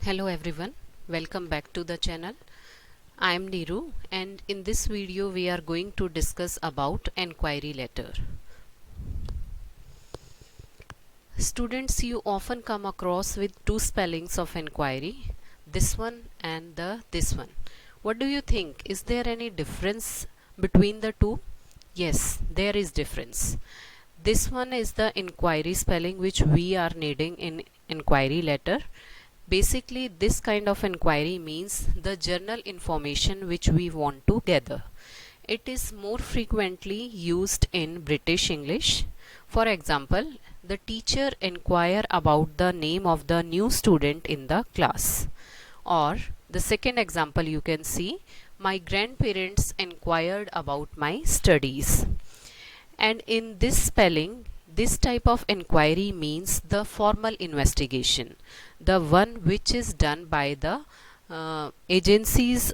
Hello everyone, welcome back to the channel. I am Neeru and in this video we are going to discuss about enquiry letter. Students, you often come across with two spellings of enquiry, this one and this one. What do you think? Is there any difference between the two? Yes, there is difference. This one is the inquiry spelling which we are needing in inquiry letter. Basically, this kind of inquiry means the journal information which we want to gather. It is more frequently used in British English. For example, the teacher inquire about the name of the new student in the class. Or the second example you can see, my grandparents inquired about my studies. And in this spelling, this type of inquiry means the formal investigation, the one which is done by the agencies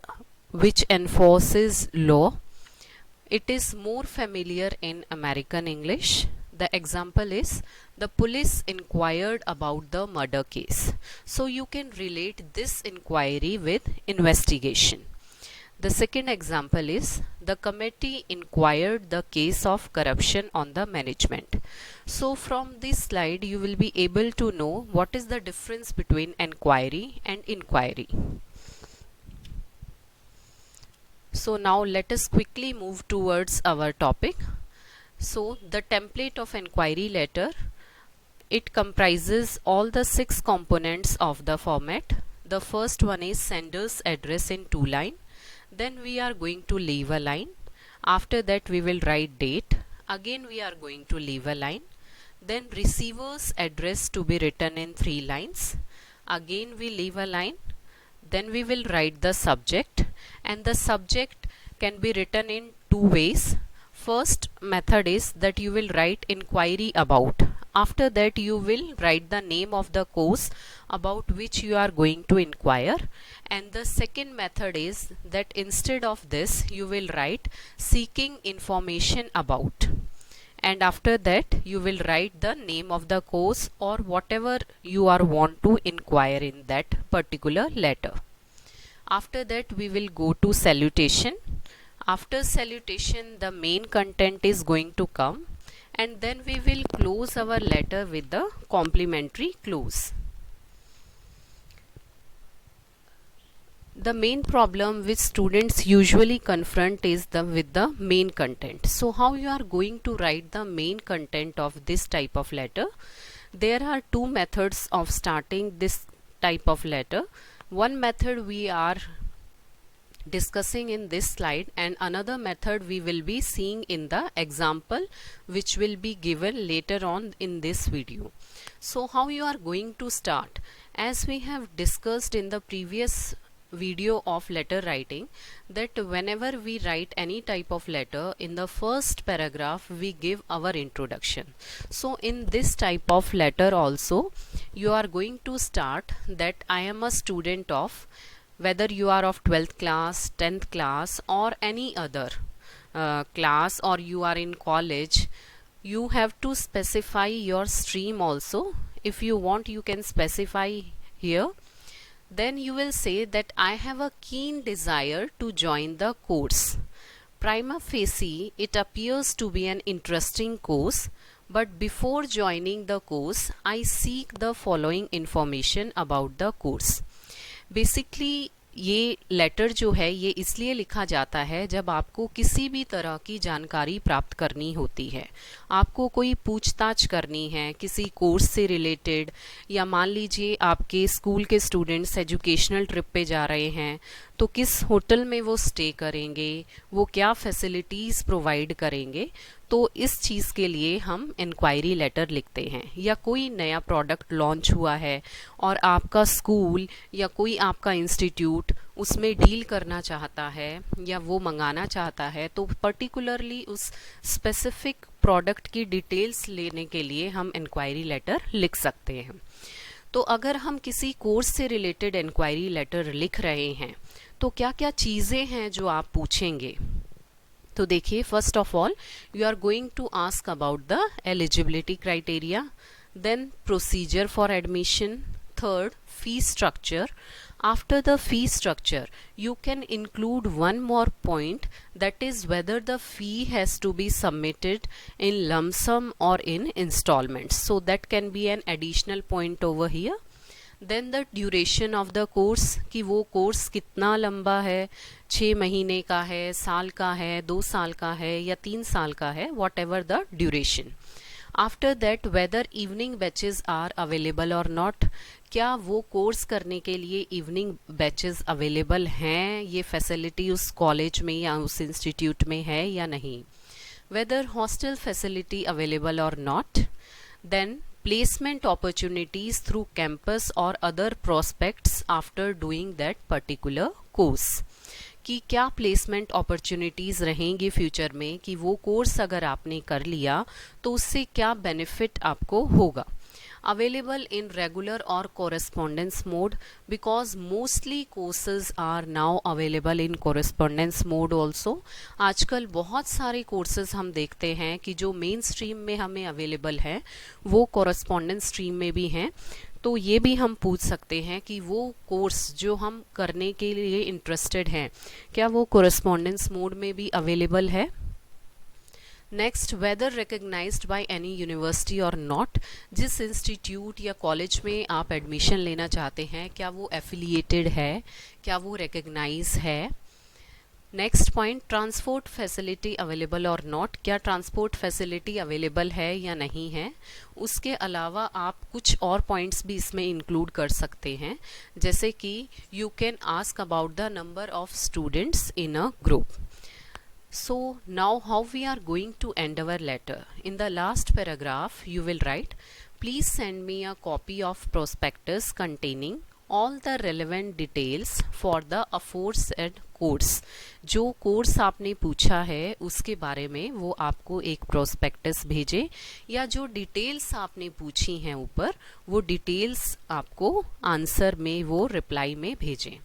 which enforces law. It is more familiar in American English. The example is the police inquired about the murder case. So you can relate this inquiry with investigation. The second example is the committee inquired the case of corruption on the management. So from this slide you will be able to know what is the difference between enquiry and inquiry. So now let us quickly move towards our topic. So the template of enquiry letter, it comprises all the 6 components of the format. The first one is sender's address in 2 line. Then we are going to leave a line. After that we will write date. Again we are going to leave a line. Then receiver's address to be written in 3 lines. Again we leave a line. Then we will write the subject, and the subject can be written in 2 ways. First method is that you will write inquiry about. After that you will write the name of the course about which you are going to inquire. And the second method is that instead of this you will write seeking information about. And after that you will write the name of the course or whatever you are want to inquire in that particular letter. After that we will go to salutation. After salutation the main content is going to come, and then we will close our letter with the complimentary close. The main problem which students usually confront is with the main content. So how you are going to write the main content of this type of letter? There are 2 methods of starting this type of letter. One method we are discussing in this slide, and another method we will be seeing in the example which will be given later on in this video. So how you are going to start? As we have discussed in the previous video of letter writing, that whenever we write any type of letter, in the first paragraph we give our introduction. So in this type of letter also you are going to start that I am a student of, whether you are of 12th class, 10th class or any other class, or you are in college, you have to specify your stream also. If you want you can specify here. Then you will say that I have a keen desire to join the course. Prima facie, it appears to be an interesting course, but before joining the course, I seek the following information about the course. Basically ये letter जो है ये इसलिए लिखा जाता है जब आपको किसी भी तरह की जानकारी प्राप्त करनी होती है, आपको कोई पूछताछ करनी है किसी कोर्स से रिलेटेड, या मान लीजिए आपके स्कूल के स्टूडेंट्स एजुकेशनल ट्रिप पे जा रहे हैं तो किस होटल में वो स्टे करेंगे, वो क्या फैसिलिटीज़ प्रोवाइड करेंगे, तो इस चीज़ के लिए हम इंक्वायरी लेटर लिखते हैं। या कोई नया प्रोडक्ट लॉन्च हुआ है और आपका स्कूल या कोई आपका इंस्टीट्यूट उसमें डील करना चाहता है या वो मंगाना चाहता है, तो पर्टिकुलरली उस स्पेसिफिक प्रोडक्ट की डिटेल्स लेने के लिए हम इंक्वायरी लेटर लिख सकते हैं। तो अगर हम किसी कोर्स से रिलेटेड इंक्वायरी लेटर लिख रहे हैं तो क्या क्या चीज़ें हैं जो आप पूछेंगे? तो देखिए, first of all you are going to ask about the eligibility criteria, then procedure for admission, third, fee structure. After the fee structure, you can include one more point, that is whether the fee has to be submitted in lump sum or in installments. So that can be an additional point over here. Then the duration of the course, कि वो course कितना लंबा है, 6 महीने का है, साल का है, 2 साल का है या 3 साल का है, whatever the duration. After that whether evening batches are available or not, क्या वो कोर्स करने के लिए इवनिंग बैचेस अवेलेबल हैं, ये फैसिलिटी उस कॉलेज में या उस इंस्टीट्यूट में है या नहीं. Whether hostel facility available or not. Then placement opportunities through campus or other prospects after doing that particular course, कि क्या प्लेसमेंट अपॉर्चुनिटीज़ रहेंगी फ्यूचर में, कि वो कोर्स अगर आपने कर लिया तो उससे क्या बेनिफिट आपको होगा. Available in regular or correspondence mode, because mostly courses are now available in correspondence mode also. आजकल बहुत सारे कोर्सेज हम देखते हैं कि जो मेन स्ट्रीम में हमें अवेलेबल है वो कॉरेस्पॉन्डेंस स्ट्रीम में भी हैं. तो ये भी हम पूछ सकते हैं कि वो कोर्स जो हम करने के लिए इंटरेस्टेड हैं क्या वो कॉरेस्पॉन्डेंस मोड में भी अवेलेबल है. Next, whether recognised by any university or not, जिस इंस्टीट्यूट या कॉलेज में आप एडमिशन लेना चाहते हैं क्या वो एफिलिएटेड है, क्या वो रिकग्नाइज है. Next point, transport facility available or not, क्या ट्रांसपोर्ट फैसिलिटी अवेलेबल है या नहीं है. उसके अलावा आप कुछ और पॉइंट्स भी इसमें इंक्लूड कर सकते हैं, जैसे कि you can ask about the number of students in a group. So now how we are going to end our letter. In the last paragraph you will write, please send me a copy of prospectus containing all the relevant details for the aforesaid course. जो course आपने पूछा है उसके बारे में वो आपको एक प्रोस्पेक्टस भेजे, या जो डिटेल्स आपने पूछी हैं ऊपर वो डिटेल्स आपको आंसर में वो रिप्लाई में भेजें.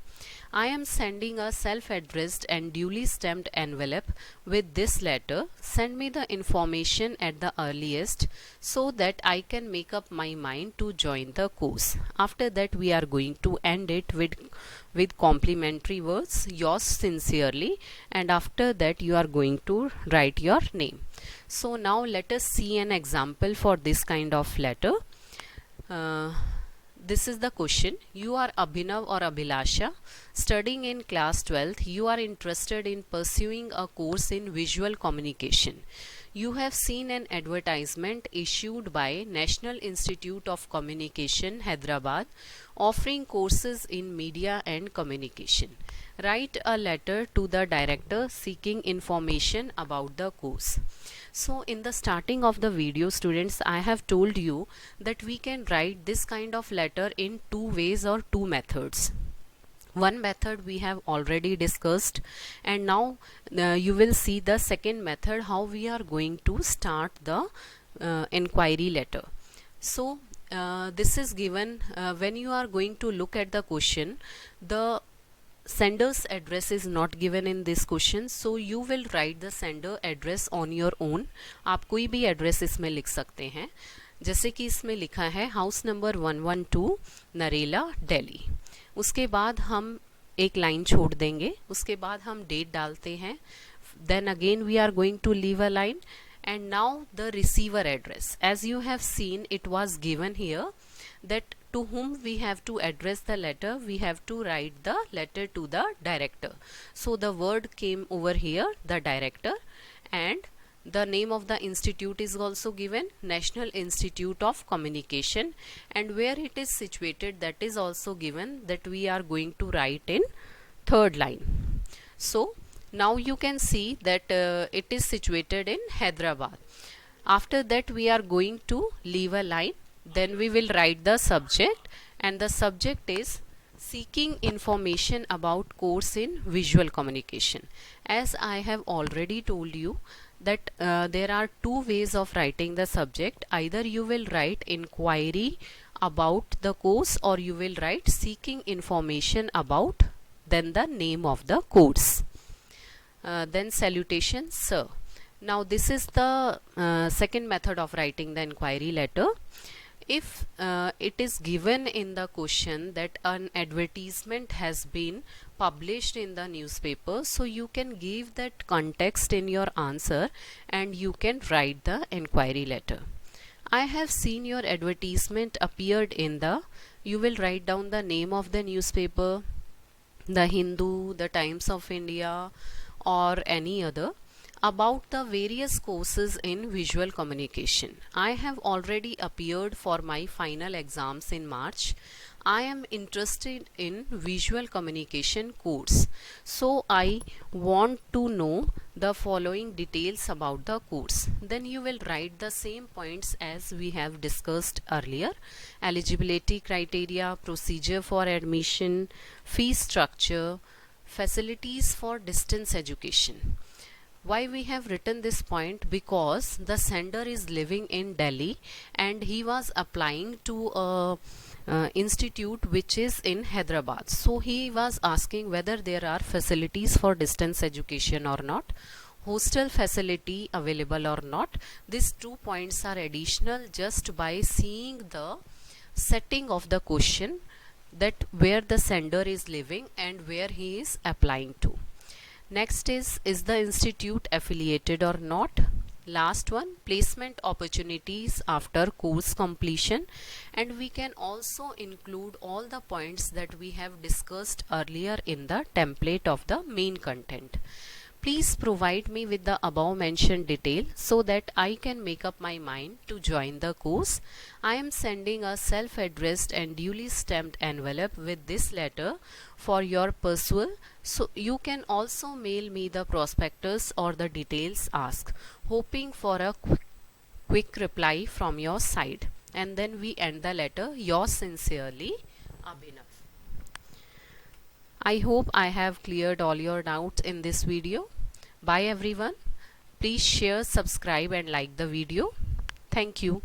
I am sending a self-addressed and duly stamped envelope with this letter. Send me the information at the earliest so that I can make up my mind to join the course. After that we are going to end it with complimentary words, yours sincerely, and after that you are going to write your name. So now let us see an example for this kind of letter. This is the question. You are Abhinav or Abhilasha, studying in class 12th. You are interested in pursuing a course in visual communication. You have seen an advertisement issued by National Institute of Communication, Hyderabad, offering courses in media and communication. Write a letter to the director seeking information about the course. So in the starting of the video, students, I have told you that we can write this kind of letter in two ways or two methods. One method we have already discussed, and now you will see the second method, how we are going to start the inquiry letter. So this is given when you are going to look at the question. The sender's address is not given in this question, so you will write the sender address on your own. आप कोई भी address इसमें लिख सकते हैं, जैसे कि इसमें लिखा है हाउस नंबर 112 नरेला दिल्ली. उसके बाद हम एक लाइन छोड़ देंगे, उसके बाद हम डेट डालते हैं, then again we are going to leave a line, and now the receiver address. As you have seen, it was given here that to whom we have to address the letter. We have to write the letter to the director. So the word came over here, the director, and the name of the institute is also given, National Institute of Communication, and where it is situated that is also given, that we are going to write in third line. So now you can see that it is situated in Hyderabad. After that we are going to leave a line, then we will write the subject, and the subject is seeking information about course in visual communication. As I have already told you that there are two ways of writing the subject. Either you will write inquiry about the course, or you will write seeking information about, then the name of the course. Then salutation, sir. Now this is the second method of writing the inquiry letter. If it is given in the question that an advertisement has been published in the newspaper, so you can give that context in your answer and you can write the inquiry letter. I have seen your advertisement appeared in the, you will write down the name of the newspaper, the Hindu, the Times of India, or any other, about the various courses in visual communication. I have already appeared for my final exams in March. I am interested in visual communication course. So I want to know the following details about the course. Then you will write the same points as we have discussed earlier: eligibility criteria, procedure for admission, fee structure, facilities for distance education. Why we have written this point? Because the sender is living in Delhi and he was applying to a institute which is in Hyderabad. So he was asking whether there are facilities for distance education or not, hostel facility available or not. These 2 points are additional just by seeing the setting of the question, that where the sender is living and where he is applying to. Next is the institute affiliated or not? Last one, placement opportunities after course completion, and we can also include all the points that we have discussed earlier in the template of the main content. Please provide me with the above mentioned detail so that I can make up my mind to join the course. I am sending a self-addressed and duly stamped envelope with this letter for your perusal. So you can also mail me the prospectus or the details asked, hoping for a quick reply from your side. And then we end the letter. Yours sincerely, Abhinav. I hope I have cleared all your doubts in this video. Bye everyone. Please share, subscribe and like the video. Thank you.